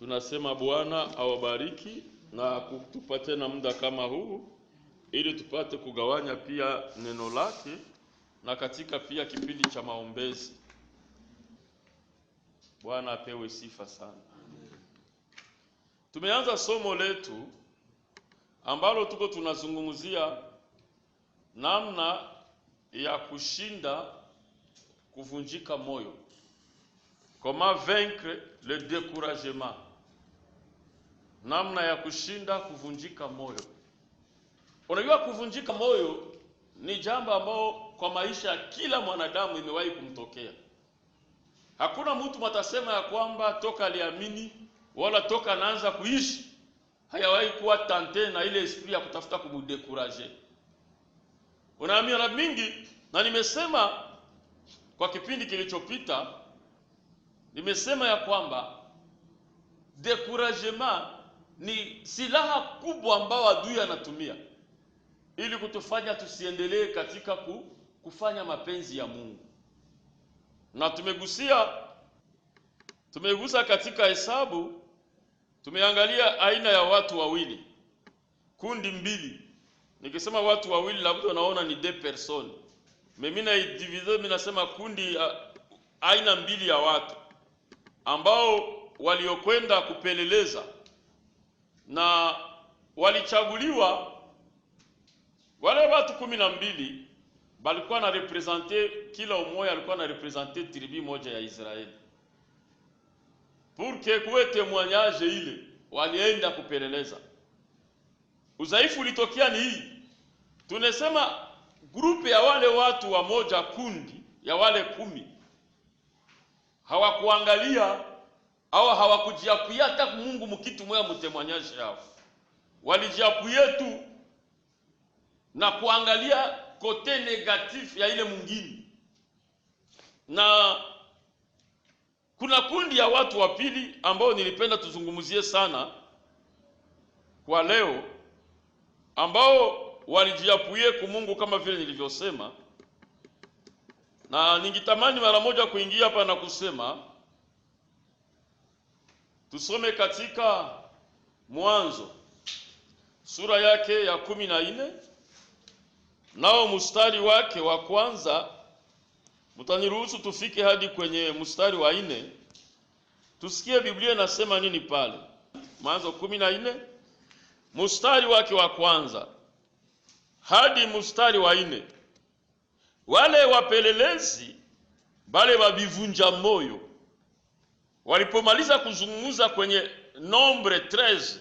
Tunasema Bwana awabariki na kutupatie na muda kama huu ili tupate kugawanya pia neno lake na katika pia kipindi cha maombezi. Bwana apewe sifa sana. Tumeanza somo letu ambalo tuko tunazungumzia namna ya kushinda kuvunjika moyo. Comment vaincre le découragement. Namna ya kushinda kuvunjika moyo. Unajua kuvunjika moyo ni jambo ambalo kwa maisha kila mwanadamu imewahi kumtokea. Hakuna mtu matasema ya kwamba toka aliamini wala toka anaanza kuishi hayawahi kuwa tante na ile esprit ya kutafuta kumdekuraje. Unaamini na mingi, na nimesema kwa kipindi kilichopita, nimesema ya kwamba découragement ni silaha kubwa ambayo adui anatumia ili kutufanya tusiendelee katika kufanya mapenzi ya Mungu. Na tumegusa katika Hesabu, tumeangalia aina ya watu wawili, kundi mbili. Nikisema watu wawili labda unaona ni deux personnes. Mimi na diviser, mimi nasema kundi aina mbili ya watu ambao waliokwenda kupeleleza na walichaguliwa. Wale watu 12 balikuwa na representer, kila umoja alikuwa na representer tribu moja ya Israeli. Pour que kuwe témoignage ile, walienda kupeleleza. Udhaifu ulitokea ni hii. Tunasema grupe ya wale watu wa moja, kundi ya wale 10 hawakuangalia au hawakujiapuia hata Mungu mkitu moya mtemwanyaje yao. Walijiapuia tu na kuangalia kote negatif ya ile mwingine. Na kuna kundi ya watu wa pili ambao nilipenda tuzungumzie sana kwa leo, ambao walijiapuie kwa Mungu kama vile nilivyosema. Na ningitamani mara moja kuingia hapa na kusema tusome katika Mwanzo sura yake ya 14 nao mstari wake wa kwanza. Mtaniruhusu tufike hadi kwenye mstari wa 4 tusikie Biblia inasema nini pale. Mwanzo 14 mstari wake wa kwanza hadi mstari wa 4. Wale wapelelezi bale wabivunja moyo walipomaliza kuzungumza kwenye nombre 13,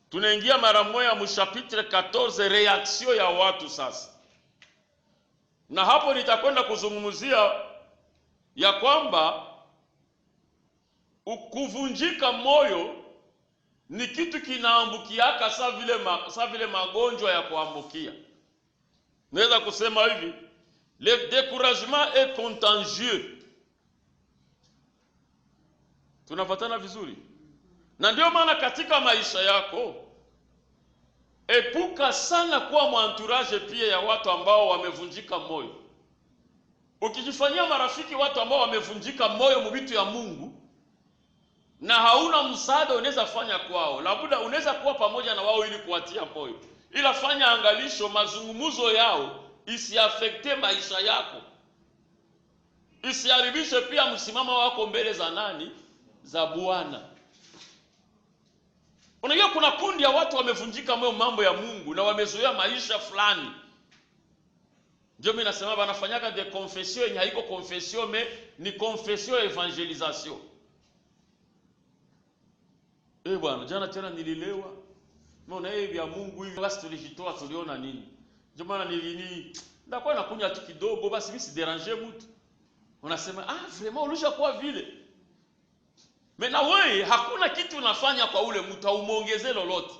tunaingia mara moja mu chapitre 14, reaction ya watu sasa. Na hapo nitakwenda kuzungumzia ya kwamba kuvunjika moyo ni kitu kinaambukiaka sa vile magonjwa ya kuambukia. Naweza kusema hivi, le découragement est contagieux. Tunafatana vizuri? Na ndio maana katika maisha yako epuka sana kuwa mwanturage pia ya watu ambao wamevunjika moyo. Ukijifanyia marafiki watu ambao wamevunjika moyo mbitu ya Mungu na hauna msaada unaweza fanya kwao, labda unaweza kuwa pamoja na wao ili kuwatia moyo, ila fanya angalisho mazungumzo yao isiafekte maisha yako, isiharibishe pia msimamo wako mbele za nani? Za Bwana. Unajua kuna kundi ya watu wamevunjika moyo mambo ya Mungu na wamezoea maisha fulani. Ndio mimi nasema wanafanyaka de confession yenye haiko confession mais ni confession evangelisation. Bwana, jana tena nililewa. Mbona hivi ya Mungu hivi basi tulijitoa tuliona nini? Ndio maana ndakuwa nakunya tu kidogo basi mimi si déranger mtu. Unasema vraiment ulishakuwa vile. Mena wewe hakuna kitu unafanya kwa ule mtu umuongezee lolote.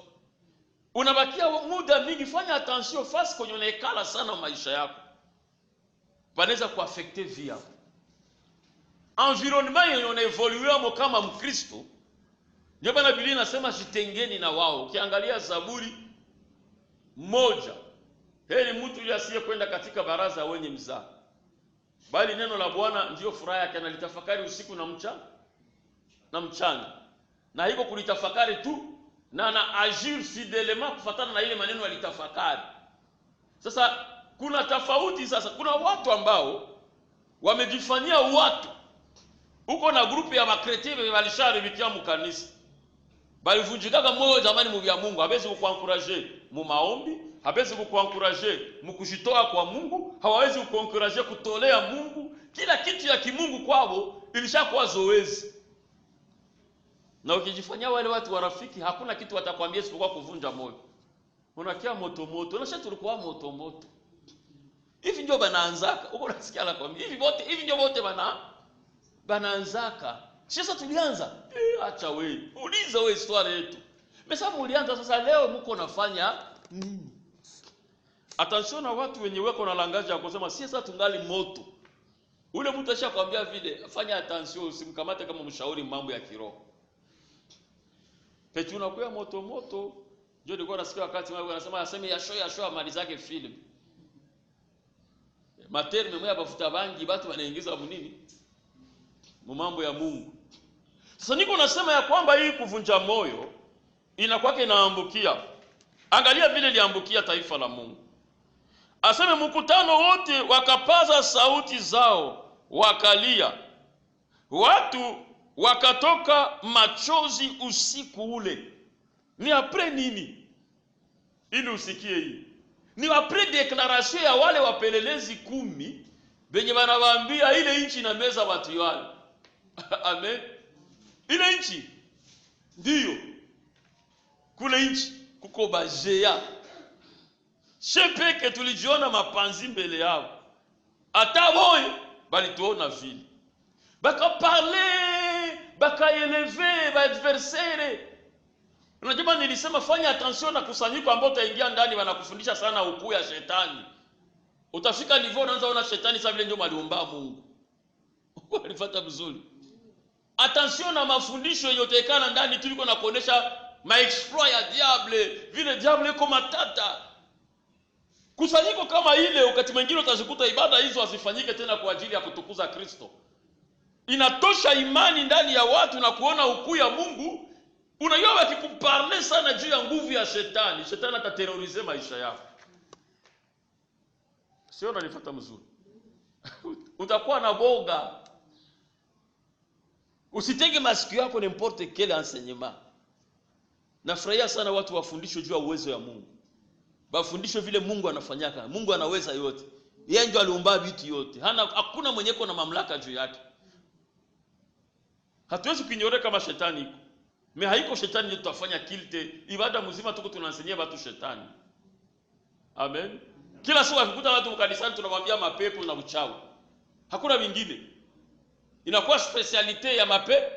Unabakia muda mingi, fanya attention fasi kwenye unaekala sana maisha yako. Panaweza kuaffecter vie yako. Environnement yenye unaevoluer kama Mkristo. Ndio maana Biblia inasema jitengeni na wao. Ukiangalia Zaburi 1, heri mtu yule asiye kwenda katika baraza wenye mzaha, bali neno la Bwana ndio furaha yake, na litafakari usiku na mchana. na hiko kulitafakari tu na na agir fidèlement kufuatana na ile maneno alitafakari. Sasa kuna tofauti. Sasa kuna watu ambao wamejifanyia watu uko na grupu ya makretini walisharibikia mkanisa, balivunjikaga moyo zamani mu vya Mungu. Hawezi kukuankuraje mu maombi, hawezi kukuankuraje mu kujitoa kwa Mungu, hawezi kukuankuraje kutolea Mungu. Kila kitu ya kimungu kwao ilishakuwa zoezi. Na ukijifanyia wale watu warafiki, hakuna kitu watakwambia isipokuwa kuvunja moyo. Unakia moto moto, na sisi tulikuwa moto moto. Hivi ndio banaanzaka. Uko nasikia la kwambia hivi ndio wote banaanzaka. Sasa tulianza. Acha wewe. Uliza wewe story yetu. Mesa mulianza sasa, leo mko nafanya nini? Attention na watu wenye weko na langaje ya kusema sasa tungali moto. Ule mtu ashakwambia vile, fanya attention, usimkamate kama mshauri mambo ya kiroho. Peti unakuwa moto moto. Ndio nilikuwa nasikia wakati wao wanasema aseme ya show amali zake film. Materme mmoja bafuta bangi watu wanaingiza munini? Mu mambo ya Mungu. Sasa niko nasema ya kwamba hii kuvunja moyo inakuwa inaambukia. Angalia vile liambukia taifa la Mungu. Aseme mkutano wote wakapaza sauti zao wakalia. Watu wakatoka machozi usiku ule. Ni apres nini? Ili usikie hii. Ni apres declaration ya wale wapelelezi 10 benye banawaambia ile nchi na meza watu wale. Amen. Ile nchi ndio kule nchi kuko bajea. Shepeke tulijiona mapanzi mbele yao. Ata boy bali tuona vile. Baka parler, baka elever, ba adversaire. Unajua nilisema fanya attention na kusanyiko ambao utaingia ndani wanakufundisha sana ukuu ya shetani. Utafika niveau unaanza ona shetani sasa vile ndio maliomba Mungu. Walifuata vizuri. Attention na mafundisho yotekana ndani tuliko na kuonesha maexploit ya diable, vile diable iko matata. Kusanyiko kama ile wakati mwingine utazikuta ibada hizo asifanyike tena kwa ajili ya kutukuza Kristo. Inatosha imani ndani ya watu na kuona ukuu ya Mungu. Unajua wakikuparle sana juu ya nguvu ya shetani, shetani ataterrorize maisha yako. Sio unanifuata mzuri. Utakuwa na boga. Usitege masikio yako n'importe quel enseignement. Nafurahia sana watu wafundishwe juu ya uwezo ya Mungu. Bafundishwe vile Mungu anafanyaka. Mungu anaweza yote. Yeye ndiye aliumba vitu yote. Hakuna mwenye na mamlaka juu yake. Hatuwezi kuinyore kama shetani iko. Me haiko shetani ndio tutafanya kilte. Ibada mzima tuko tunansenia watu shetani. Amen. Kila siku akikuta watu kanisani tunamwambia mapepo na uchawi. Hakuna vingine. Inakuwa specialite ya mapepo.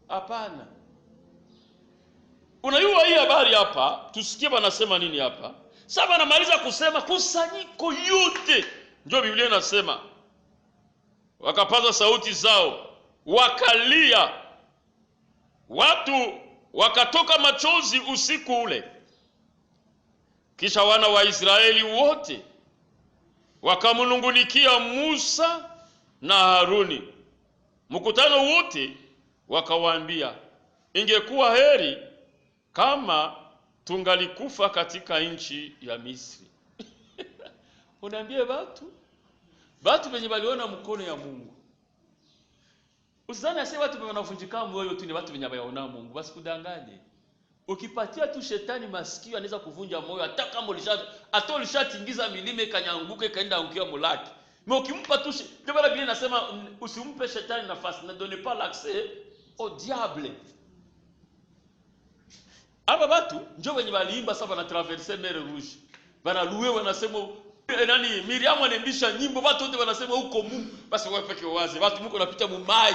Hapana. Unajua hii habari hapa, tusikie wanasema nini hapa? Sasa wanamaliza kusema kusanyiko yote. Ndio Biblia inasema wakapaza sauti zao wakalia. Watu wakatoka machozi usiku ule. Kisha wana wa Israeli wote wakamnungunikia Musa na Haruni. Mkutano wote wakawaambia, ingekuwa heri kama tungalikufa katika nchi ya Misri. Unaambia watu wenye waliona mkono ya Mungu. Usidhani ase watu wanavunjika moyo tu ni watu wenye waona Mungu. Basi kudanganye. Ukipatia tu shetani masikio anaweza kuvunja moyo hata kama ulishatingiza milime kanyanguke kaenda angukia mulaki. Mais ukimpa tu ndio bala Biblia inasema usimpe shetani nafasi, ne donne pas l'accès au diable. Aba watu ndio wenye waliimba sasa na traverser mer rouge. Bana louer wanasema nani Miriam anaendisha nyimbo, watu wote wanasema huko Mungu. Basi wewe peke wazi watu mko napita mumai.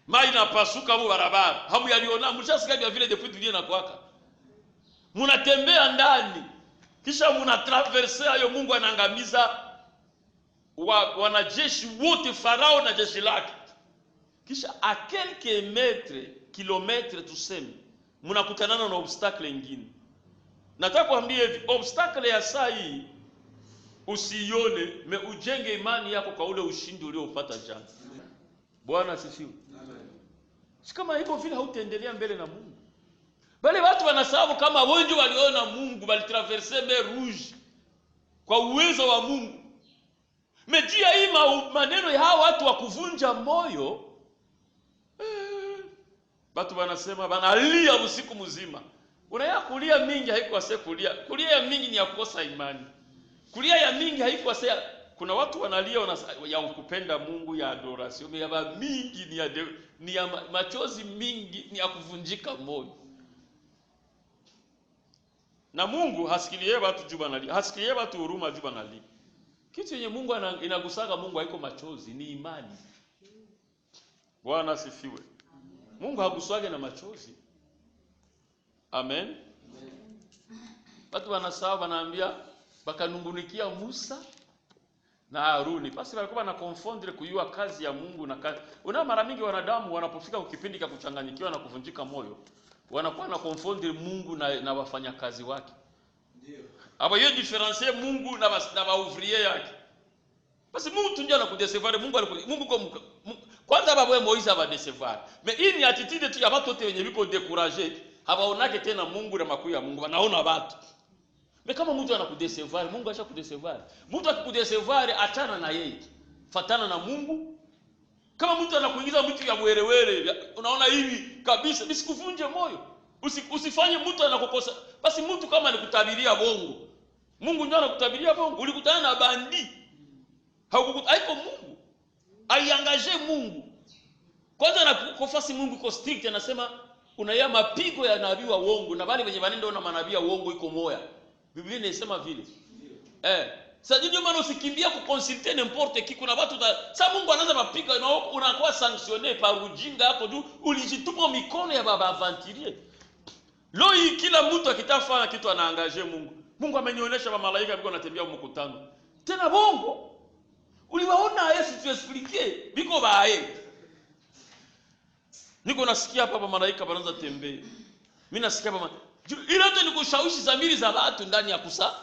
Mai na pasuka mu barabara. Hamu yaliona mshasikia vile depuis dunia na kwaka. Munatembea ndani. Kisha munatraverser hayo, Mungu anaangamiza wanajeshi wote, Farao na jeshi lake. Kisha a quelques mètres, kilomètres tuseme, munakutanana na obstacle nyingine. Nataka kuambia hivi, obstacle ya saa hii usione, me ujenge imani yako kwa ule ushindi uliopata jana. Bwana asifiwe. Amen. Si kama hivyo vile hautaendelea mbele na Mungu. Bale watu wanasababu kama wengi waliona Mungu, walitraverse mer rouge kwa uwezo wa Mungu. Mejia hii maneno ya hao watu wa kuvunja moyo, watu wanasema wanalia usiku mzima. Unaya kulia mingi haiko ase kulia. Kulia ya mingi ni ya kukosa imani. Kulia ya mingi haiko ase, kuna watu wanalia ya kupenda Mungu, ya adoration, ya mingi ni ya machozi mingi, ni ya kuvunjika moyo. Na Mungu hasikilie watu juba nalia, hasikilie watu huruma juba nalia. Kitu yenye Mungu inagusaga Mungu haiko machozi, ni imani. Bwana asifiwe. Mungu haguswage na machozi. Amen. Watu wanasahau, wanaambia bakanungunikia Musa na Haruni. Basi walikuwa na confondre kujua kazi ya Mungu na kazi. Una mara mingi wanadamu wanapofika kwa kipindi cha kuchanganyikiwa na kuvunjika moyo, wanakuwa na confondre Mungu na wafanyakazi wake. Ndio. Aba hiyo difference Mungu na ouvrier yake. Basi Mungu tunja na kudecevoir Mungu kwa kwanza baba Moise aba decevoir. Mais hii ni attitude tu ya watu wote wenye biko décourager, hawaonake tena Mungu na makuu ya Mungu, wanaona watu. Mais kama mtu anakudecevoir, Mungu acha kudecevoir. Mtu akikudecevoir, achana na yeye. Fatana na Mungu. Kama mtu anakuingiza mtu ya werewere, unaona hivi kabisa, bisikuvunje moyo. Usifanye mtu anakukosa. Basi mtu kama alikutabiria bongo, Mungu ndio anakutabiria bongo. Ulikutana na bandi, haiko Mungu. Aiangaje Mungu. Kwanza anakufasi Mungu iko strict, anasema unaya mapigo ya nabii wa uongo, na bali wenye banendo na manabii wa uongo iko moya. Biblia inasema vile. Sasa ndio maana usikimbia kuconsulter n'importe qui. Kuna watu sasa Mungu anaanza mapigo na unakuwa sanctionné par ujinga hapo tu, ulijitupa mikono ya baba aventurier. Leo kila mtu akitafanya kitu anaangaje Mungu. Mungu amenionyesha malaika biko anatembea mkutano. Tena bongo. Uliwaona Yesu tuexpliquer biko bae. Niko nasikia hapa malaika wanaanza tembea. Mimi nasikia hapa ile yote ni kushawishi dhamiri za watu ndani ya kusa.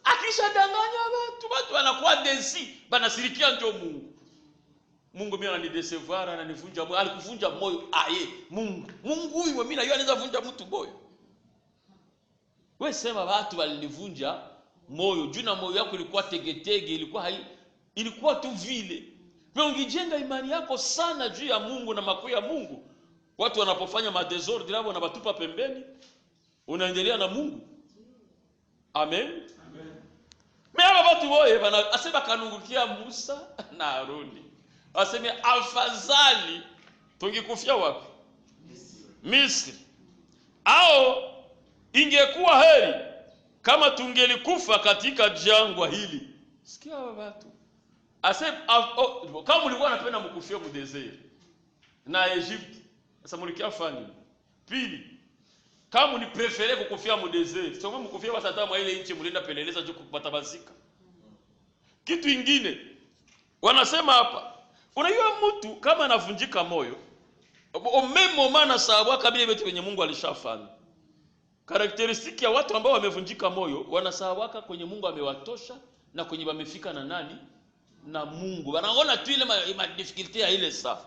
Akisha danganya watu wanakuwa densi, banasirikia ndio Mungu. Mungu mimi ananidecevoir, ananivunja moyo, alikuvunja moyo aye. Mungu huyu mimi najua anaweza vunja mtu moyo. Wewe sema watu walinivunja moyo, juu na moyo wako ilikuwa tegetege, ilikuwa tu vile. Wewe ungejenga imani yako sana juu ya Mungu na makuu ya Mungu. Watu wanapofanya madesordre hapo wanabatupa pembeni, unaendelea na Mungu. Amen. Amen. Mimi watu wote asema kanungukia Musa na Haruni. Aseme afadhali tungekufia wapi? Misri. Au ingekuwa heri kama tungelikufa katika jangwa hili. Sikia watu. Asema kama mlikuwa napenda mkufia mu desert na Egypt, sasa mlikia fani. Pili, kama ni prefere kukufia mu desert, sio mkufia basi hata mwa ile nchi mlienda peleleza juu kupata bazika. Kitu kingine wanasema hapa, unajua mtu kama anavunjika moyo, omemo maana sababu kabla vitu kwenye Mungu alishafanya. Karakteristiki ya watu ambao wamevunjika moyo, wanasahawaka kwenye Mungu amewatosha na kwenye wamefika na nani? Na Mungu. Wanaona tu ile difficulty ya ile saa.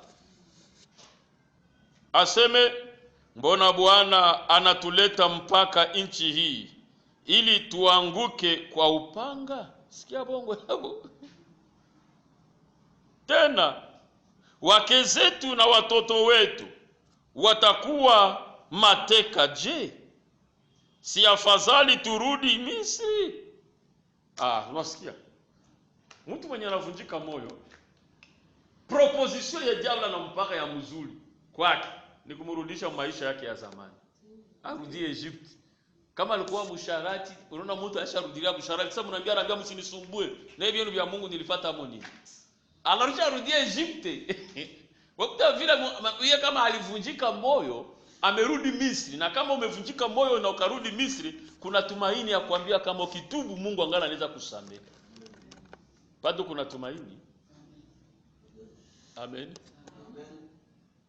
Aseme mbona Bwana anatuleta mpaka nchi hii ili tuanguke kwa upanga? Sikia bongo hapo. Tena wake zetu na watoto wetu watakuwa mateka. Je, si afadhali turudi Misri? Unasikia? Mtu mwenye anavunjika moyo, proposition ya diabla na mpaka ya mzuri kwake ni kumrudisha maisha yake ya zamani. Arudie Egypt. Kama alikuwa msharati, unaona mtu asharudilia msharati, sasa mnaambia msinisumbue. Na hivyo ni vya Mungu nilifuata hapo nini? Anarudi arudie Egypt. Wakati vile yeye kama alivunjika moyo, amerudi Misri. Na kama umevunjika moyo na ukarudi Misri, kuna tumaini ya kuambia kama ukitubu Mungu angana anaweza kusamehe. Bado kuna tumaini. Amen.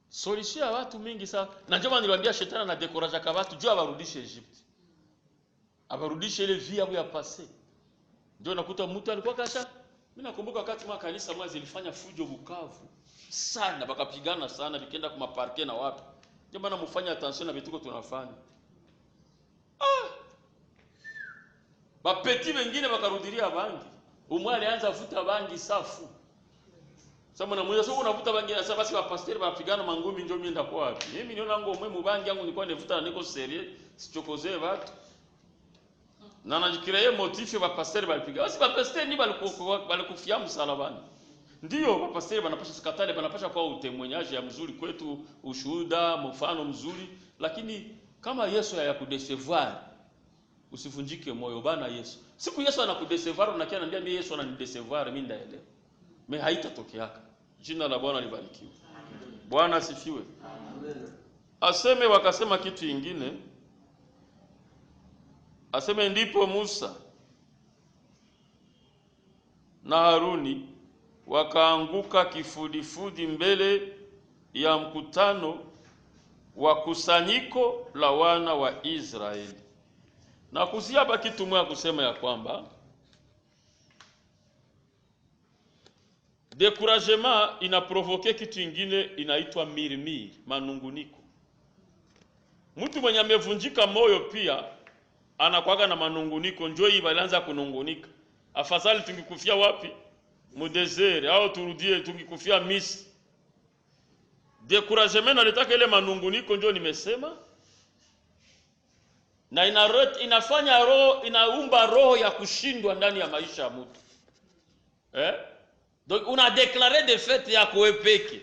Solution ya watu mingi sana. Na njoo niliwaambia shetani na decourage kwa watu juu abarudishe Egypt. Abarudishe ile vie ya passé. Ndio nakuta mtu alikuwa kasha. Mimi nakumbuka wakati mwa kanisa mwanzo ilifanya fujo Bukavu. sana, bakapigana sana, bikenda kwa maparke na wapi. Ndio maana mfanye attention na vituko tunafanya. Bapeti wengine bakarudilia bangi. Umwe alianza vuta bangi safu. Sasa mnamuuliza sio unavuta bangi, sasa basi wapasteri wanapigana mangumi njoo mimi ndakuwa wapi? Mimi niona ngo mwe mubangi yangu nilikuwa nivuta niko serious, sichokozee watu. Na najikirie motifu wa pasteri balipiga. Basi bapasteri ni balikufia msalabani. Ndio bapasteri banapasha sikatale, banapasha kwa utemwenyaji ya mzuri kwetu, ushuhuda, mfano mzuri, lakini kama Yesu hayakudecevoir, usivunjike moyo bana Yesu. Siku Yesu anakudecevoir unakia anambia mimi Yesu ananidecevoir mimi ndaelewa. Mimi haitatokeaka. Jina la Bwana libarikiwe. Bwana asifiwe. Amen. Aseme wakasema kitu kingine. Aseme ndipo Musa na Haruni wakaanguka kifudifudi mbele ya mkutano wa kusanyiko la wana wa Israeli. Na kuziaba kitu moja kusema ya kwamba découragement inaprovoke kitu kingine inaitwa mirmir, manunguniko. Mtu mwenye amevunjika moyo pia anakuaga na manunguniko, njoo hii balianza kunungunika. Afadhali tungikufia wapi? Mu desert au turudie tungikufia Misri. Découragement inaleta ile manunguniko njoo nimesema. Na inafanya roho, inaumba roho ya kushindwa ndani ya maisha ya mtu. Donc on a déclaré de fait ya kuepeke.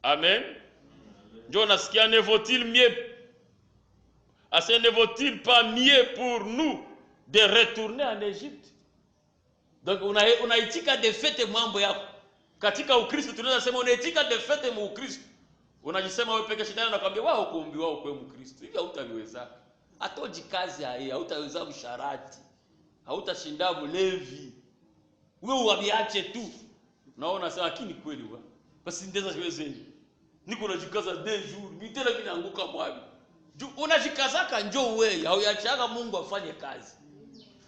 Amen. Njoo nasikia ne vaut-il mieux, ne vaut-il pas mieux pour nous de retourner en Égypte? Donc unaitika de fait mambo yako. Katika Ukristo tunaweza sema unaitika de fait mu Ukristo. Unajisema wewe peke shetani anakuambia wao kuombiwa wao kwa Mkristo. Hivi hautaliweza. Atoji kazi hai, hautaweza msharati. Hautashinda bulevi. Wewe uabiache tu. Naona sasa lakini kweli wa. Basi ndeza siweze. Niko najikaza 2 jours, mitela kinaanguka mwabi. Unajikazaka njoo wewe, hauyachaga Mungu afanye kazi.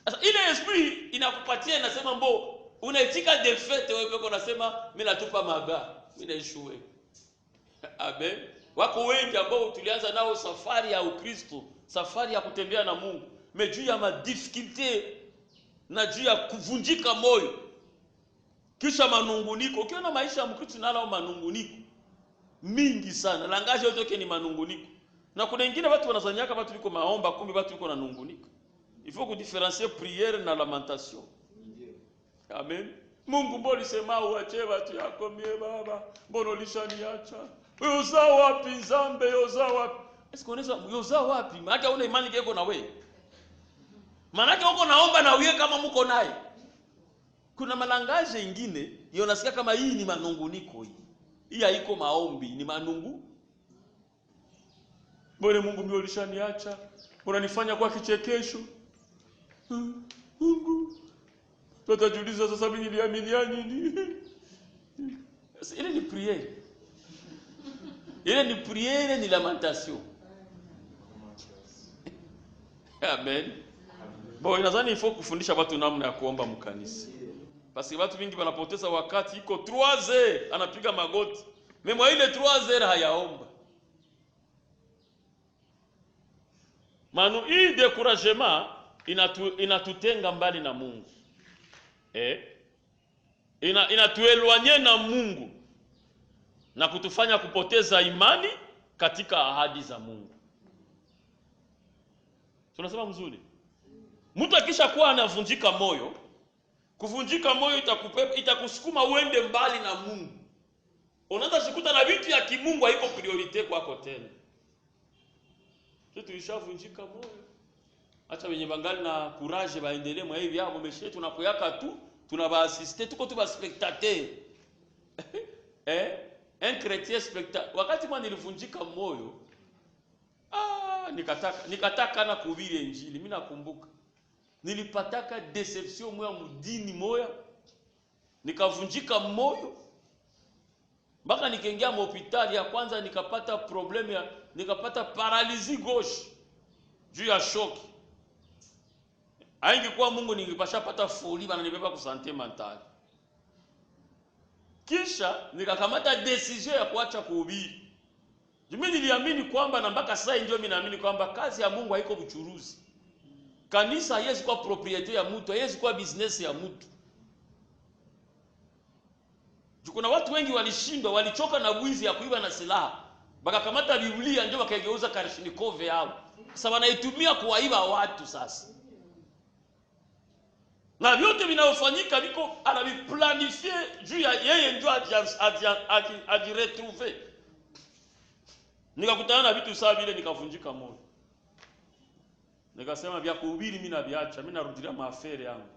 Sasa ile esprit inakupatia inasema mbo unaitika defete wewe pekee unasema mimi natupa maga, mimi naishuwe. Amen. Wako wengi ambao tulianza nao safari ya Ukristo, safari ya kutembea na Mungu, juu ya madifikulte na juu ya kuvunjika moyo. Kisha manunguniko. Ukiona maisha ya Mkristo nalo manunguniko mingi sana. Langaje yote ni manunguniko. Na kuna wengine watu wanazanyaka watu liko maomba kumbe watu liko na nunguniko. Il faut que différencier prière na lamentation. Amen. Mungu mbona sema uache watu yako mie baba? Mbona ulishaniacha? Wewe uzao wapi zambe uzao wapi? Esikoneza uzao wapi? Maana una imani keko na wewe. Maana uko naomba na wewe kama mko naye. Kuna malangaje ingine unasikia kama hii ni manunguniko hii. Hii haiko maombi, ni manungu. Mbona Mungu mimi ulishaniacha? Unanifanya kwa kichekesho? Mungu. Tutajiuliza sasa mimi niliamini nini? Ile ni prière. Ile ni prière ni lamentation. Amen. Bon, nadhani il faut kufundisha watu namna ya kuomba mkanisa. Basi watu wengi wanapoteza wakati, iko 3 heures anapiga magoti. Mema ile 3 heures hayaomba. Manu hii découragement inatutenga mbali na Mungu. Inatueloigner na Mungu na kutufanya kupoteza imani katika ahadi za Mungu. Tunasema mzuri. Mtu akisha kuwa anavunjika moyo, kuvunjika moyo itakusukuma uende mbali na Mungu. Unaanza kukuta na vitu ya kimungu haiko priorite kwako tena. Sisi tulishavunjika moyo. Acha wenye bangali na courage baendelee mwa hivi hapo meshe tunapoyaka tu, tunabaasister tuko tu ba spectateur. Un chrétien spectateur. Wakati mwa nilivunjika moyo, nikataka na kuhubiri injili. Mimi nakumbuka nilipataka deception moya mdini moya, nikavunjika moyo mpaka nikaingia hospitali ya kwanza, nikapata problème nikapata paralysie gauche juu ya shock. Haingekuwa Mungu ningepasha pata folie bana nibeba ku santé mentale. Kisha nikakamata decision ya kuacha kuhubiri. Mimi niliamini kwamba na mpaka sasa ndio mimi naamini kwamba kazi ya Mungu haiko buchuruzi. Kanisa haiwezi kuwa propriete ya mtu, haiwezi kuwa business ya mtu. Kuna watu wengi walishindwa, walichoka na wizi ya kuiba na silaha. Bakakamata Biblia ndio wakaigeuza Kalashnikov yao. Sasa wanaitumia kuwaiba watu sasa. Na vyote vinavyofanyika viko anaviplanifie juu ya yeye ndio ajiretrouver. Nikakutana na vitu sawa vile nikavunjika moyo. Nikasema vya kuhubiri mimi naviacha, mimi narudilia maafere yangu.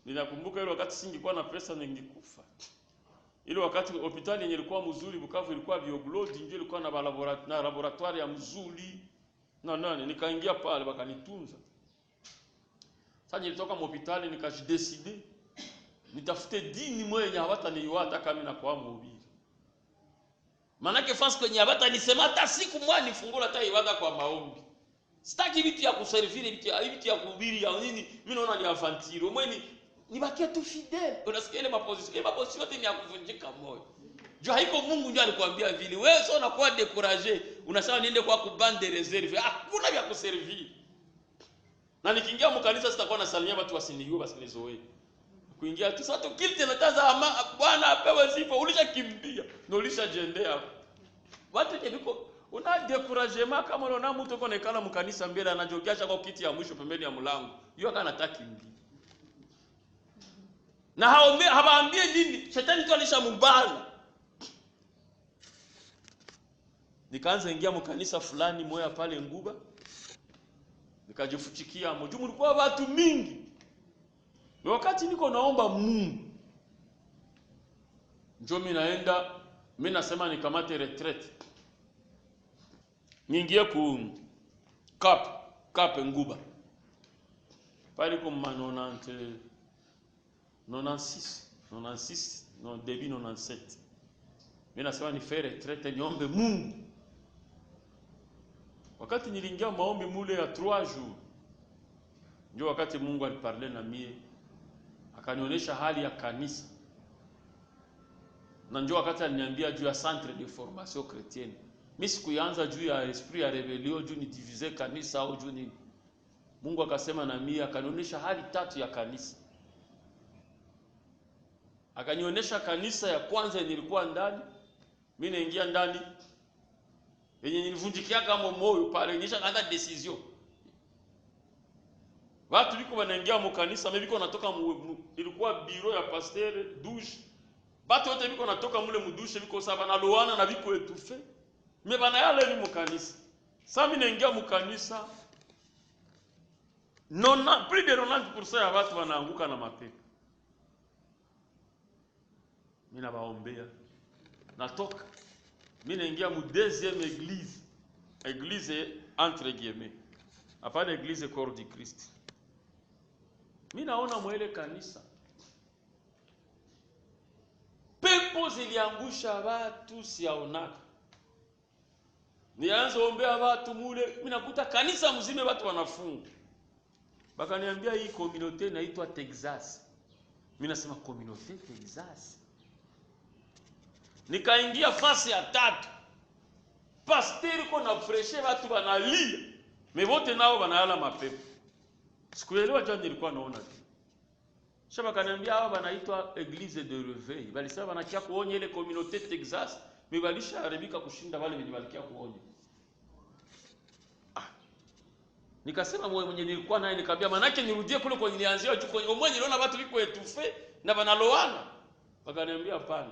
Ninakumbuka ile wakati singekuwa na pesa ningekufa. Ile wakati hospitali yenye ilikuwa mzuri Bukavu ilikuwa Bioglodi, ndio ilikuwa na laboratoire ya mzuri. Na nani nikaingia pale bakanitunza. Sasa nilitoka hospitali nikajidecide nitafute dini mwenye hawataniiwata kama mimi nakuwa mhubiri. Manake fasi kwenye hata nisema hata siku moja nifungula hata ibada kwa maombi. Sitaki vitu ya kuserviri, vitu ya kuhubiri ya nini, mimi naona ni avantiro. Mweni nibakie tu fidèle. Unasikia ile maposition yote ni ya kuvunjika moyo. Jo haiko Mungu ndiye alikwambia vile. Wewe sio unakuwa découragé, unasema niende kwa kubande reserve. Hakuna vya kuserviri. Na nikiingia mkanisa sitakuwa nasalimia watu wasinijue basi nizoee. Kuingia tu sasa tukilite na tazama Bwana apewe sifa, ulishakimbia na ulishajendea. Watu kibiko una découragement kama unaona mtu uko nekala mkanisa mbele anajogesha kwa kiti ya mwisho pembeni ya mlango. Yeye anataka kimbia. Na hawaambie nini? Shetani tu alishamubana. Nikaanza ingia mkanisa fulani moya pale Nguba. Nikajifuchikia mjumu ulikuwa watu mingi. Na wakati niko naomba Mungu, njoo mimi naenda, mimi nasema nikamate retraite. Niingie ku Cap Nguba. Pale comme 96, non début 97. Mimi nasema ni faire retraite niombe Mungu. Wakati niliingia maombi mule ya 3 jours, ndio wakati Mungu aliparle na mie, akanionyesha hali ya kanisa. Na ndio wakati aliniambia juu ya centre de formation chrétienne. Mimi sikuanza juu ya esprit ya rebellion, juu ni diviser kanisa au juu nini. Mungu akasema na mie, akanionyesha hali 3 ya kanisa. Akanionyesha kanisa ya kwanza nilikuwa ndani, mimi naingia ndani. Yenye nilivunjikia kama moyo pale, nisha kaanza decision. Watu liko wanaingia mu kanisa, mimi biko natoka ilikuwa bureau ya pasteur, douche. Watu wote biko natoka mule mu douche biko saba na loana na biko etufe. Me bana yale ni mu kanisa. Sasa mimi naingia mu kanisa. Plus de 90% ya watu wanaanguka na mapepo. Mimi nabaombea. Natoka. Mimi naingia mu deuxième église entre guillemets. Hapana église corps du Christ. Mimi naona mwele kanisa. Pepo ziliangusha watu siaonaka. Nianze ombea watu mule, mimi nakuta kanisa mzime watu wanafunga. Bakaniambia hii communauté inaitwa Texas. Mimi nasema communauté Texas. Nikaingia fasi ya 3. Pasteur kona freshe watu wanalia. Mevote nao wanayala mapepo. Sikuelewa jana nilikuwa naona tu. Shaba kaniambia hawa wanaitwa Église de Réveil. Balisema wanakia kuonya ile communauté Texas, mebalisha haribika kushinda wale wenye walikia kuonya. Nikasema mwenye nilikuwa naye nikamwambia manake nirudie kule kwa nilianzia juu kwa mwenye niliona watu liko etufe na wanaloana. Wakaniambia hapana.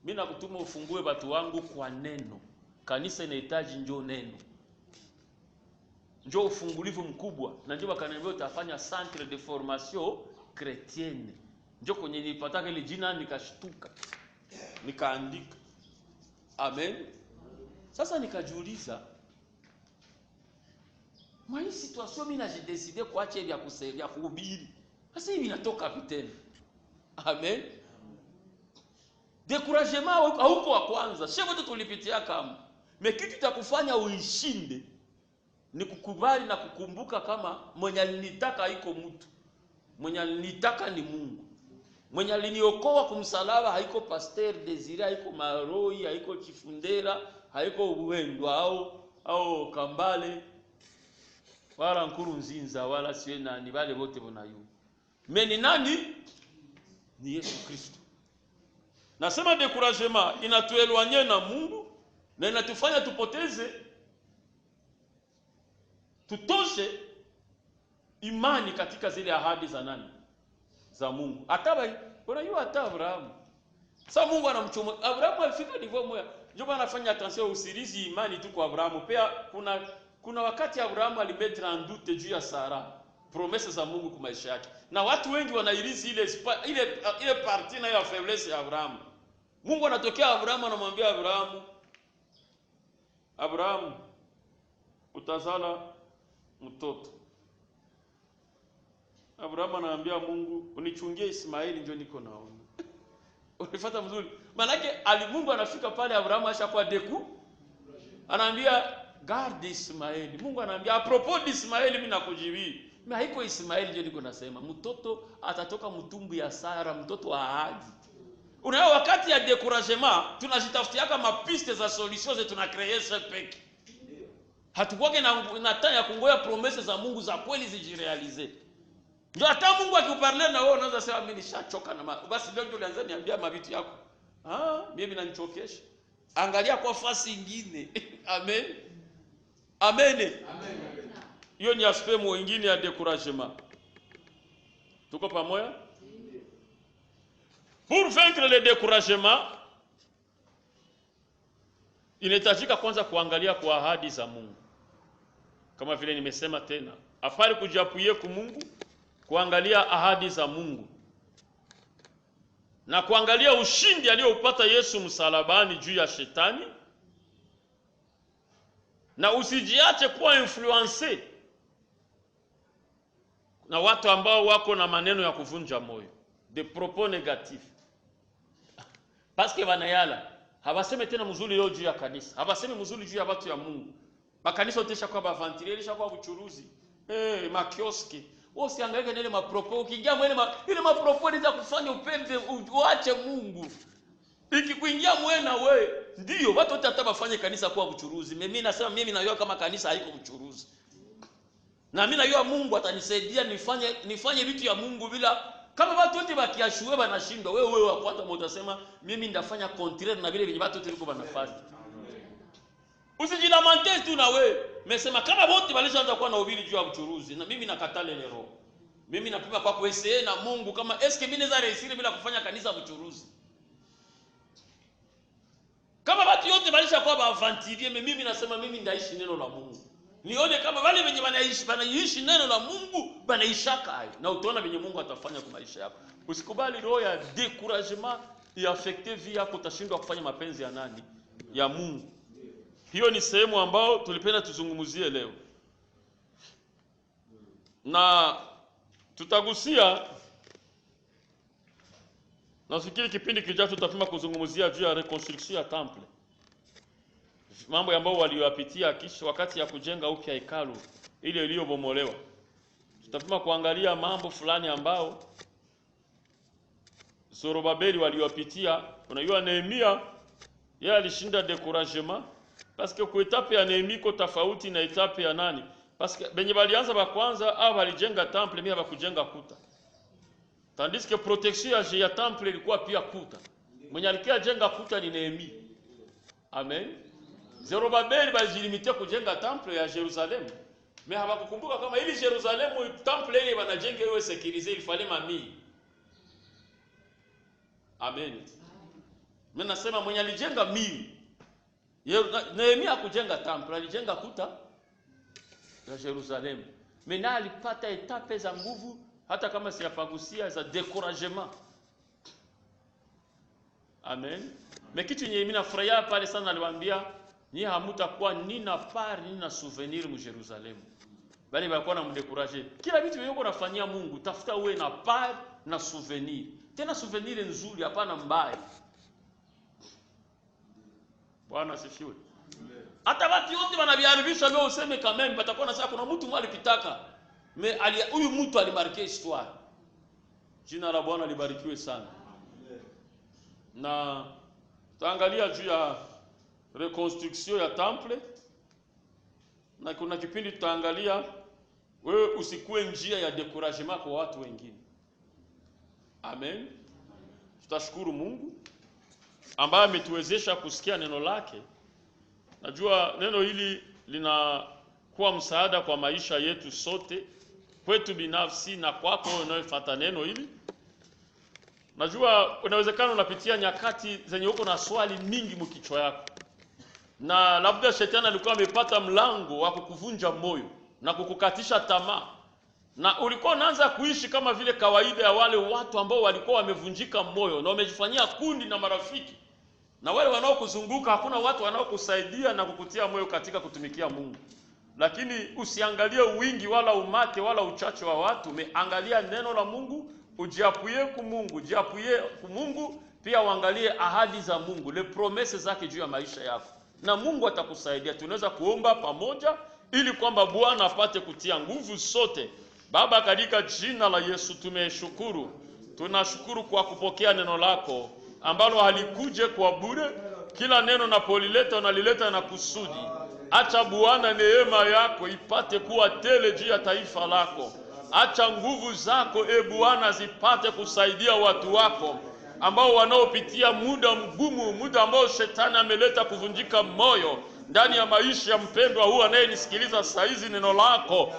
Mimi nakutuma ufungue watu wangu kwa neno. Kanisa inahitaji njoo neno. Njoo ufungulivu mkubwa. Na njoo wakaniambia utafanya centre de formation chrétienne. Njoo kwenye nilipataka ile jina nikashtuka. Nikaandika. Amen. Sasa nikajiuliza, mwa hii situation mimi najidecide kuacha hivi ya kusaidia kuhubiri. Sasa hivi inatoka vitendo. Amen. Découragement hauko wa kwanza. Sio wote tulipitia kama. Kitu cha kufanya uishinde ni kukubali na kukumbuka kama mwenye alinitaka haiko mtu. Mwenye alinitaka ni Mungu. Mwenye aliniokoa kumsalaba haiko Pasteur Desire, haiko Maroi, haiko Chifundera, haiko Uwendwa au Kambale wala Nkuru Nzinza wala siwe nani, wale wote bonayu. Meni nani? Ni Yesu Kristo. Nasema découragement inatuelwanye na Mungu na inatufanya tupoteze, tutoshe imani katika zile ahadi za nani? Za Mungu. Unajua hata Abrahamu. Sasa Mungu anamchoma. Abrahamu alifika niveau moja. Ndio anafanya attention usirizi imani tu kwa Abrahamu. Pia kuna wakati Abrahamu alimetre en doute juu ya Sara, promesse za Mungu kwa maisha yake. Na watu wengi wanairizi ile partie na ya faiblesse ya Abrahamu. Mungu anatokea Abrahamu anamwambia Abrahamu utazala mtoto. Abrahamu anaambia Mungu, unichungie Ismaili ndio niko naona. Unafuata mzuri. Manake Mungu anafika pale Abrahamu ashakuwa deku. Anaambia garde Ismaili. Mungu anaambia a propos d'Ismaili mimi nakujibii. Mimi haiko Ismaili ndio niko nasema. Mtoto atatoka mtumbu ya Sara, mtoto wa ahadi. Unaona wakati ya découragement tunajitafutiaka mapiste za solution zetu tunacreate peke. Hatukuwake na temps ya kungoja promesse za Mungu za kweli zijirealize. Ndio hata Mungu akikuparlea na wewe unaweza sema mimi nishachoka na basi leo ndio ulianza niambia mavitu yako. Mimi nanichokesha. Angalia kwa fasi nyingine. Amen. Amen. Hiyo ni aspect mwingine ya découragement. Tuko pamoja? Pour vaincre le découragement, inahitajika kwanza kuangalia kwa ahadi za Mungu. Kama vile nimesema tena, afari kujiapuye kwa Mungu, kuangalia ahadi za Mungu. Na kuangalia ushindi aliyoupata Yesu msalabani juu ya shetani. Na usijiache kuwa influencer na watu ambao wako na maneno ya kuvunja moyo, de propos négatifs. Parce que wanayala habaseme tena mzuri leo juu ya kanisa, habaseme mzuri juu ya watu ya Mungu. Makanisa otesha kwa bavantile, lisha kwa uchuruzi. Makioski. Wewe usiangaike na ile mapropos, ukiingia ile mapropos ni za kufanya upende uache Mungu. Ikikuingia mwena we, ndio watu wote hata bafanye kanisa kwa uchuruzi. Mimi nasema mimi najua kama kanisa haiko uchuruzi. Na mimi najua Mungu atanisaidia nifanye vitu ya Mungu bila kama watu wote bakiashue banashindwa. Wewe wa kwanza utasema mimi ndafanya contraire na vile vile watu wote liko banafanya. Usijilamente tu na wewe. Mesema kama wote walishaanza kuwa na ubiri juu ya uchuruzi na mimi nakatale ile roho. Mimi napima kwa kuesee na Mungu kama eske mimi naweza rehisiri bila kufanya kanisa uchuruzi. Kama watu wote walishakuwa bavantilie, mimi nasema mimi ndaishi neno la Mungu. Nione kama wale wenye wanaishi neno la Mungu banaishaka hayo. Na utaona venye Mungu atafanya kwa maisha yako. Usikubali roho ya découragement iaffecte vie yako, utashindwa kufanya mapenzi ya nani? Ya Mungu. Hiyo ni sehemu ambao tulipenda tuzungumzie leo. Na tutagusia, nafikiri kipindi kijacho tutapima kuzungumzia juu ya reconstruction ya temple. Mambo ambao walioyapitia kisha wakati ya kujenga upya hekalu ile iliyobomolewa. Tutapima kuangalia mambo fulani ambao Zorobabeli walioyapitia. Unajua Nehemia yeye alishinda découragement parce que kwa etape ya Nehemia iko tofauti na etape ya nani? Parce que benye balianza ba kwanza au walijenga temple mimi hawakujenga kuta. Tandis que protection ya temple ilikuwa pia kuta. Mwenye alikia jenga kuta ni Nehemia. Amen. Zorobabeli bajilimite kujenga temple ya Jerusalem. Mais hawakukumbuka kama ili Jerusalem temple ile wanajenga iwe sécurisé il fallait mamii. Amen. Mimi nasema mwenye alijenga mimi. Nehemia hakujenga temple, alijenga kuta ya Jerusalem. Mena alipata etape za nguvu hata kama siyapagusia za découragement. Amen. Mais kitu yenye mimi nafurahia pale sana aliwaambia ni hamutakuwa nina part nina souvenir mu Jerusalem. Bali walikuwa na mdekuraje. Kila vitu vyenye uko nafanyia Mungu, tafuta uwe na part na souvenir. Tena souvenir nzuri hapana mbaya. Bwana asifiwe. Hata watu wote wanaviharibisha leo useme kama patakuwa na sasa kuna mtu mwali pitaka. Huyu mtu alimarke histoire. Jina la Bwana libarikiwe sana. Na tutaangalia juu ya reconstruction ya temple, na kuna kipindi tutaangalia wewe usikue njia ya découragement kwa watu wengine. Amen. Tutashukuru Mungu ambaye ametuwezesha kusikia neno lake. Najua neno hili linakuwa msaada kwa maisha yetu sote, kwetu binafsi na kwako unayefuata neno hili. Najua unawezekana unapitia nyakati zenye uko na swali mingi mkichwa yako, na labda shetani alikuwa amepata mlango wa kukuvunja moyo na kukukatisha tamaa, na ulikuwa unaanza kuishi kama vile kawaida ya wale watu ambao walikuwa wamevunjika moyo na wamejifanyia kundi na marafiki, na wale wanaokuzunguka hakuna watu wanaokusaidia na kukutia moyo katika kutumikia Mungu. Lakini usiangalie wingi wala umate wala uchache wa watu, umeangalia neno la Mungu, ujiapuye ku Mungu, jiapuye ku Mungu, pia uangalie ahadi za Mungu, le promesses zake juu ya maisha yako, na Mungu atakusaidia. Tunaweza kuomba pamoja ili kwamba Bwana apate kutia nguvu sote. Baba, katika jina la Yesu tumeshukuru. Tunashukuru kwa kupokea neno lako ambalo halikuje kwa bure. Kila neno napolileta unalileta na kusudi. Acha Bwana neema yako ipate kuwa tele juu ya taifa lako. Acha nguvu zako Bwana zipate kusaidia watu wako ambao wanaopitia muda mgumu, muda ambao shetani ameleta kuvunjika moyo ndani ya maisha ya mpendwa huu anayenisikiliza saizi neno lako.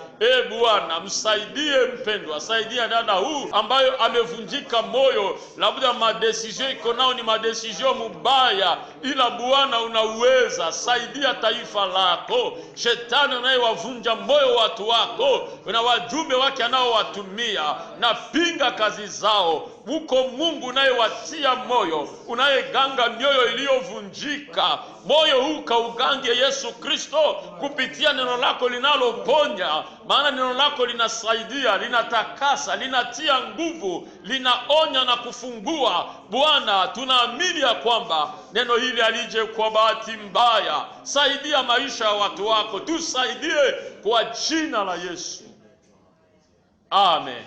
Bwana, msaidie mpendwa, saidia dada huu ambayo amevunjika moyo, labda madecision iko nao ni madecision mubaya, ila Bwana unaweza. Saidia taifa lako. Shetani anayewavunja moyo watu wako na wajumbe wake anaowatumia, na pinga kazi zao. Uko Mungu unayewatia moyo, unayeganga mioyo iliyovunjika. Moyo huu kaugange Yesu Kristo kupitia neno lako linaloponya, maana neno lako linasaidia, linatakasa, linatia nguvu, linaonya na kufungua. Bwana, tunaamini ya kwamba neno hili alije kwa bahati mbaya. Saidia maisha ya watu wako, tusaidie kwa jina la Yesu. Amen.